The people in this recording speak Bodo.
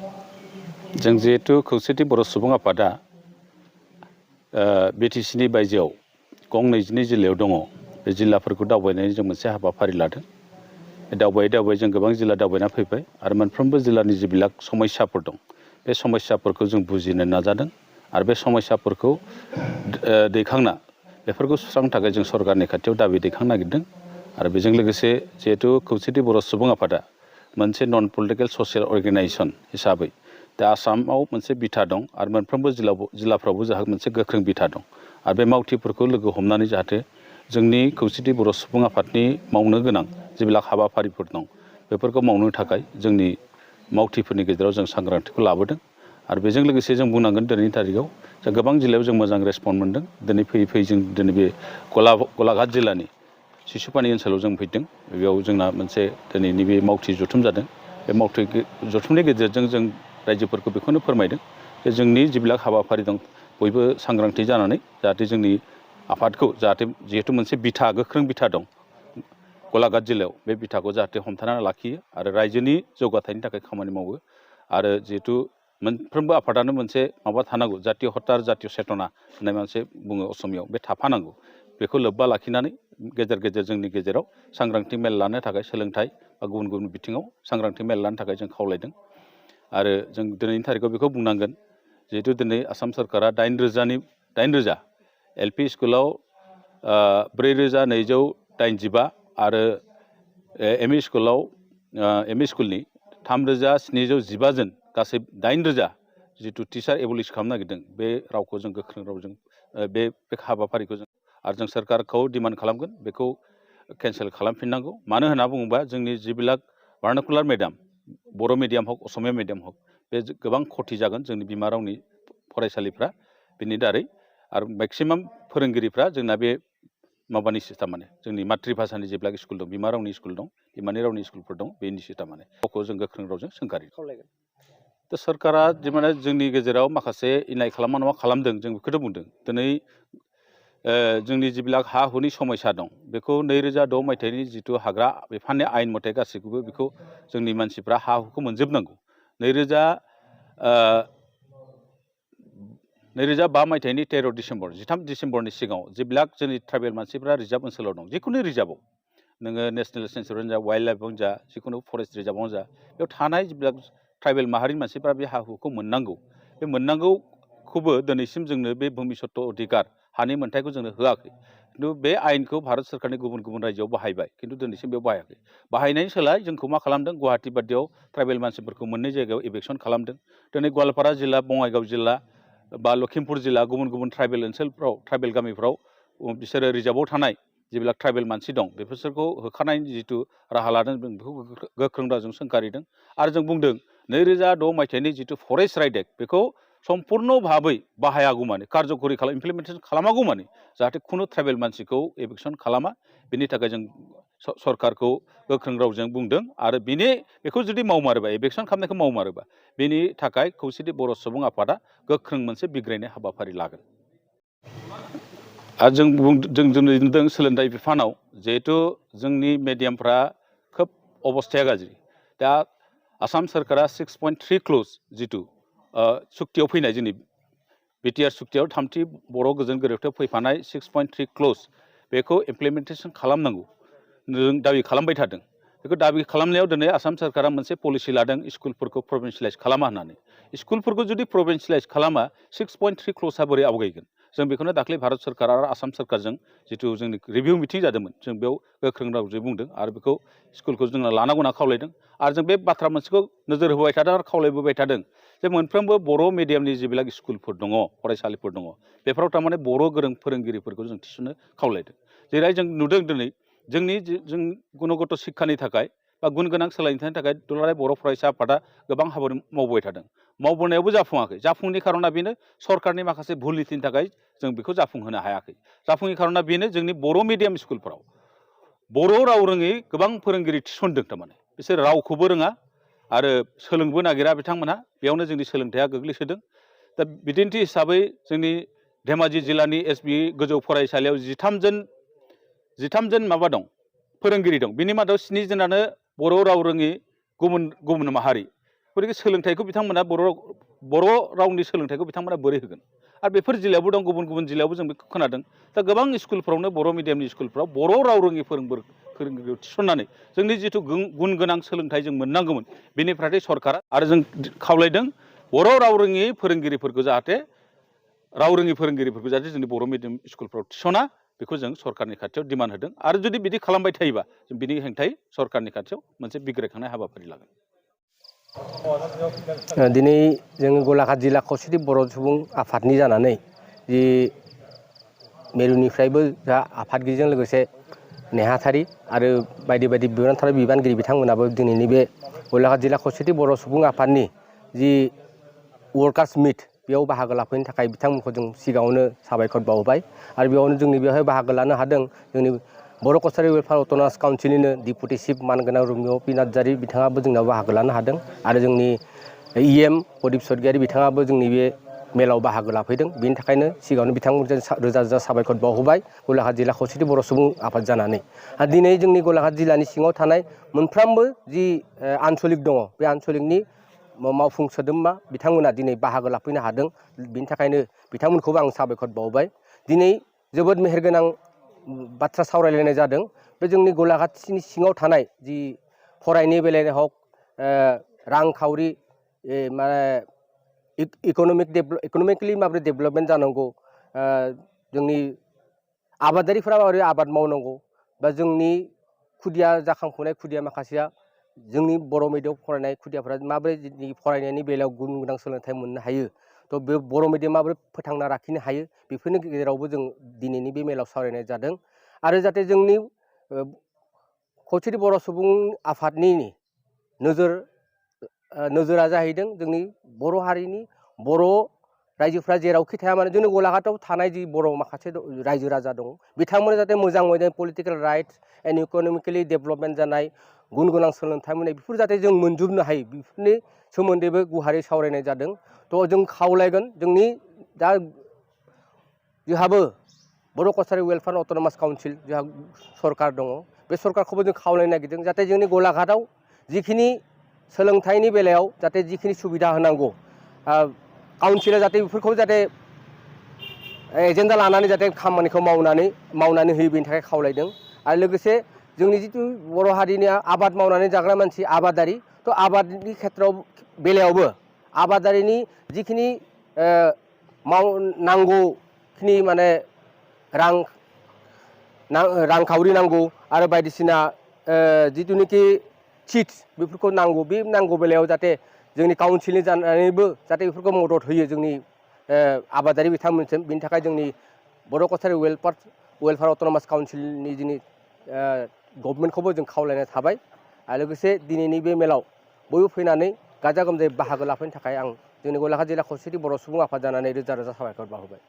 जों जिहेतु खौसेथि बर' सुबुं आफादा बिटिसिनि बायजोआव गं 22 जिल्लायाव दङ। बे जिल्लाफोरखौ दावबायनायनि जों मोनसे हाबाफारि लादों। दावबायै जों गोबां जिल्ला दावबायना फैबाय आरो मोनफ्रोमबो जिल्लानि जिबिलाक समस्याफोर दं। बे समस्याफोरखौ जों बुजिनो नाजादों आरो बे समस्याफोरखौ दैखांना बेफोरखौ सुस्रांनो थाखाय जों सरकारनि खाथियाव दाबि दैखांनो नागिरदों। आरो बेजों लोगोसे जिहेतु खौसेथि बर' सुबुं आफादा मोनसे नन पलिटिकेल ससियेल अर्गेनाइजेसन हिसाबै दा आसामाव मोनसे बिथा दं आरो मोनफ्रोमबो जिल्लाफ्रावबो जोंहा मोनसे गोख्रों बिथा दं। आरो बे मावथिफोरखौ लोगो हमनानै जाहाथे जोंनि खौसेथि बर' सुबुं आफादनि मावनो गोनां जिबिलाक हाबाफारिफोर दं बेफोरखौ मावनो थाखाय जोंनि मावथिफोरनि गेजेराव जों सांग्रांथिखौ लाबोदों। आरो बेजों लोगोसे जों बुंनांगोन दिनैनि थारिखआव जों गोबां जिल्लायाव जों मोजां रेसपन्स मोन्दों। दिनै फैयै जों दिनै बे गलाघाट जिल्लानि सिसुपानि ओनसोलाव जों फैदों। बेयाव जोंना मोनसे दिनैनि बे मावथि जथुम जादों। बे मावथि जथुमनि गेजेरजों जों रायजोफोरखौ बेखौनो फोरमायदों जे जोंनि जिबिलाक हाबाफारि दं बयबो सांग्रांथि जानानै जाहाथे जोंनि आफादखौ जाहाथे जिहेतु मोनसे बिथा गोख्रों बिथा दं गलाघाट जिल्लायाव बे बिथाखौ जाहाथे हमथाना लाखियो आरो रायजोनि जौगाथायनि थाखाय खामानि मावो। आरो जिहेतु मोनफ्रोमबो आफादानो मोनसे माबा थानांगौ जातीय हत्या जातीय चेतना होननाय मोनसे बुङो असमियाव बे थाफानांगौ। बेखौ लोब्बा लाखिनानै गेजेर जोंनि गेजेराव सांग्रांथि मेल लानो थाखाय सोलोंथाइ बा गुबुन बिथिङाव सांग्रांथि मेल लानो थाखाय जों खावलायदों। आरो जों दिनैनि थारिखआव बेखौ बुंनांगोन जिहेतु दिनै आसाम सरकारा 8,000 एलपि स्कुलाव 4,285 आरो एमइ स्कुलनि 3,715 जन गासै 8,000 जिथु टिचार एबलिश खालामनो नागिरदों बे रावखौ जों गोख्रों रावजों बे हाबाफारिखौ जों सोरकारखौ डिमान्ड खालामगोन बेखौ केन्सेल खालामफिननांगौ। मानो होनना बुङोबा जोंनि जिबिलाक भार्नाकुलार मिडियाम बर' मिडियाम हक असमिया मिडियाम हक बे गोबां खथि जागोन जोंनि बिमा रावनि फरायसालिफ्रा बिनि दारै आरो मेक्सिमाम फोरोंगिरिफ्रा जोंना बे माबानि सिस्टेम माने जोंनि मातृभाषानि जेब्ला स्कुल दं बिमा रावनि स्कुल दं बिमानि रावनि स्कुलफोर दं बेनि सिस्टेम माने गावखौ जों गोख्रों रावजों सोंखारि खावलायगोन। दा सरकारा माने जोंनि गेजेराव माखासे इनाय खालामा नङा खालामदों जों बेखौथ' बुंदों। दिनै जोंनि जिबिलाक हा हुनि समस्या दं बेखौ 2006 मायथाइनि जिथु हाग्रा बिफाननि आयेन मथे गासैखौबो बेखौ जोंनि मानसिफ्रा हा हुखौ मोनजोबनांगौ। 2005 मायथाइनि 13 डिसेम्बरनि सिगाङाव जिबिलाक जोंनि ट्राइबेल मानसिफ्रा रिजार्भ ओनसोलाव दं जिखुनु रिजार्भआव नोङो नेसनेल सेन्सुरियानो जा वाइल्ड लाइफआवनो जा जिखुनु फरेस्ट रिजार्भआवनो जा बेयाव थानाय जिबिलाक ट्राइबेल माहारिनि मानसिफ्रा बे हा हुखौ मोननांगौ। बे मोननांगौखौबो दिनैसिम जोंनो बे भुमि सत्त अधिकार हानि मोन्थायखौ जोंनो होआखै। खिन्थु बे आयेनखौ भारत सरकारनि गुबुन रायजोआव बाहायबाय खिन्थु दिनैसिम बेयाव बाहायाखै। बाहायनायनि सोलाय जोंखौ मा खालामदों गुवाहाटि बादियाव ट्राइबेल मानसिफोरखौ मोननै जायगायाव इभेकसन खालामदों। दिनै गवालपारा जिल्ला बङाइगाव जिल्ला बा लखिमपुर जिल्ला गुबुन ट्राइबेल ओनसोलफ्राव ट्राइबेल गामिफ्राव बिसोरो रिजार्भआव थानाय जेब्ला ट्राइबेल मानसि दं बेफोरखौ होखारनायनि जिथु राहा लादों जों बेखौ गोख्रों रावजों सोंखारिदों। आरो जों बुंदों 2006 मायथाइनि जिथु फरेस्ट राइट एक्ट बेखौ सम्पुर्ण भाबै बाहायागौमानि कारज'करि इमप्लिमेन्टेसन खालामागौमानि जाहाथे खुनु ट्राइबेल मानसिखौ एभेकसन खालामा बेनि थाखाय जों सरकारखौ गोख्रों रावजों बुंदों। आरो बेखौ जुदि मावमारोबा एभेकसन खालामनायखौ मावमारोबा बेनि थाखाय खौसेथि बर' सुबुं आफादा गोख्रों मोनसे बिग्रायनाय हाबाफारि लागोन। आरो जों नुदों सोलोंथाइ बिफानाव जिहेतु जोंनि मिडियामफ्रा खोब अबस्थाया गाज्रि। दा आसाम सरकारा 6.3 क्ल'ज जिथु सुक्तियाव फैनाय जोंनि बिटिआर सुक्तियाव थामथि बर' गोजोन गोरोबथायाव फैफानाय 6.3 क्ल'ज बेखौ इमप्लिमेन्टेसन खालामनांगौ जों दाबि खालामबाय थादों। बेखौ दाबि खालामनायाव दिनै आसाम सरकारा मोनसे पलिसि लादों स्कुलफोरखौ प्रभिन्सियेलाइज खालामा होननानै। स्कुलफोरखौ जुदि प्रभिन्सियेलाइज खालामा 6.3 क्ल'जआ बोरै आवगायगोन। जों बेखौनो दाख्लै भारत सरकार आरो आसाम सरकारजों जिथु जोंनि रिभिउ मिटिं जादोंमोन जों बेयाव गोख्रों रावजों बुंदों आरो बेखौ स्कुलखौ जोङो लानांगौ होनना खावलायदों। आरो जों बे बाथ्रा मोनसेखौ नोजोर होबाय थादों आरो खावलायबोबाय थादों जे मोनफ्रोमबो बर' मिडियामनि जेब्ला स्कुलफोर दङ फरायसालिफोर दङ बेफोराव थारमाने बर' गोरों फोरोंगिरिफोरखौ जों थिसननो खावलायदों। जेरै जों नुदों दिनै जों गुनगत शिक्षानि थाखाय बा गुन गोनां सोलोंथाइनि थाखाय दुलाराय बर' फरायसा आफादा गोबां हाबा मावबोबाय थादों। मावबोनायावबो जाफुङाखै। जाफुङैनि खारना बेनो सरकारनि माखासे भुल नीतिनि थाखाय जों बेखौ जाफुंहोनो हायाखै। जाफुङैनि खारना बेनो जोंनि बर' मिडियाम स्कुलफोराव बर' राव रोङै गोबां फोरोंगिरि थिसनदों थारमाने बिसोर रावखौबो रोङा आरो सोलोंबो नागिरा बिथांमोनहा बेयावनो जोंनि सोलोंथाइया गोग्लैसोदों। दा बिदिन्थि हिसाबै जोंनि धेमाजि जिल्लानि एसबि गोजौ फरायसालियाव 13 जन माबा दं फोरोंगिरि दं। बिनि मादाव 7 जनानो बर' राव रोङि गुबुन माहारि गतिके सोलोंथाइखौ बिथांमोना बर' रावनि सोलोंथाइखौ बिथांमोना बोरै होगोन आरो बेफोर जिल्लायावबो दं गुबुन गुबुन जिल्लायावबो जों बेखौ खोनादों दा गोबां स्कुलफोरावनो बर' मिडियामनि स्कुलफोराव बर' राव रोङि फोरोंगिरिखौ थिसननानै जोंनि जिथु गुन गोनां सोलोंथाइ जों मोननांगौमोन बेनिफ्राय सरकारा आरो जों खावलायदों बर' राव रोङि फोरोंगिरिफोरखौ जाहाथे जोंनि बर' मिडियाम स्कुलफ्राव थिसना बेखौ जों सरकारनि खाथियाव डिमान्ड होदों आरो जुदि बिदि खालामबाय थायोबा जों बिनि हेंथायै सरकारनि खाथियाव मोनसे बिग्रायखांनाय हाबाफारि लागोन। दिनै जों गलाघाट जिल्ला खौसेथि बर' सुबुं आफादनि जानानै जि मिरुनिफ्रायबो जा आफादगिरिजों लोगोसे नेहाथारि आरो बायदि बायदि बिबानगिरि बिथांमोनाबो दिनैनि बे गलाघाट जिल्ला खौसेथि बर' सुबुं आफादनि जि वर्कार्स मिट बेयाव बाहागो लाफैनो थाखाय बिथांमोनखौ जों सिगाङावनो साबायखर बावबाय आरो बेयावनो जोंनि बेवहाय बाहागो लानो हादों जोंनि बर' कसारि वेलफेयार अट'नमास काउन्सिलनिनो डिपुटि चिफ मानगोनां रुमिय पि नार्जारि बिथाङाबो जोंनाव बाहागो लानो हादों आरो जोंनि EM प्रदीप स्वरगियारि बिथाङाबो जोंनि बे मेलाव बाहागो लाफैदों बेनि थाखायनो सिगाङावनो बिथांमोनजों रोजा रोजा साबायखर बावहोबाय गलाघाट जिल्ला खौसेथि बर' सुबुं आफाद जानानै आरो दिनै जोंनि गलाघाट जिल्लानि सिङाव थानाय मोनफ्रोमबो जि आनसलिक दङ बे आनसलिकनि मावफुं सोद्रोमा बिथांमोना दिनै बाहागो लाफैनो हादों बिनि थाखायनो बिथांमोनखौबो आं साबायखर बावबाय दिनै जोबोद मेहेरगोनां बाथ्रा सावरायलायनाय जादों बे जोंनि गलाघाटनि सिङाव थानाय जि फरायनाय बेलायाव हक रांखावरि माने इक'नमिकेलि माबोरै डेभेलपमेन्ट जानांगौ जोंनि आबादारिफोरा माबोरै आबाद मावनांगौ बा जोंनि खुदिया जाखांफुनाय खुदिया माखासेया जोंनि बर' मिडियामाव फरायनाय खुदियाफोरा माबोरै फरायनायनि बेलायाव गुन गोनां सोलोंथाइ मोननो हायो थ' बे बर' मिडियाम माबोरै फोथांना लाखिनो हायो बेफोरनि गेजेरावबो जों दिनैनि बे मेलाव सावरायनाय जादों आरो जाहाथे जोंनि खौसेथि बर' सुबुं आफादनि नोजोरा जाहैदों जोंनि बर' हारिनि बर' रायजोफ्रा जेरावखि थाया मानो जोंनि गलाघाटआव थानाय जि बर' माखासे रायजो राजा दं बिथांमोना जाहाथे मोजां मोजां political rights and economically development जानाय गुन गोनां सोलोंथाइ मोननाय बेफोर जाहाथे जों मोनजोबनो हायो बेफोरनि सोमोन्दैबो गुवारै सावरायनाय जादों थ' जों खावलायगोन जोंनि दा जोंहाबो बर' कसारि वेलफेयार अट'नमास काउन्सिल जोंहा सरकार दङ बे सरकारखौबो जों खावलायनो नागिरदों जाहाथे जोंनि गलाघाटआव जिखिनि सोलोंथाइनि बेलायाव जाहाथे जिखिनि सुबिदा होनांगौ काउन्सिला जाहाथे बेफोरखौ जाहाथे एजेन्डा लानानै जाहाथे खामानिखौ मावनानै होयो बेनि थाखाय खावलायदों आरो लोगोसे जोंनि जिथु बर' हारिनि आबाद मावनानै जाग्रा मानसि आबादारि थ' आबादनि खेथ्रआव बेलायावबो आबादारिनि जिखिनि नांगौखिनि माने रांखावरि नांगौ आरो बायदिसिना जिथुनिखि चिट्स बेफोरखौ नांगौ बे नांगौ बेलायाव जाहाथे जोंनि काउन्सिलनि जानानैबो जाहाथे बेफोरखौ मदद होयो जोंनि आबादारि बिथांमोनसिम बिनि थाखाय जोंनि बर' कसारि वेलफेयार अट'नमास काउन्सिलनि जोंनि गभर्नमेन्टखौबो जों खावलायनाय थाबाय आरो लोगोसे दिनैनि बे मेलाव बयबो फैनानै गाजा गोमजायै बाहागो लाफैनो थाखाय आं जोंनि गलाघाट जिल्ला खौसेथि बर' सुबुं आफाद जानानै रोजा रोजा साबायखर बावहरबाय।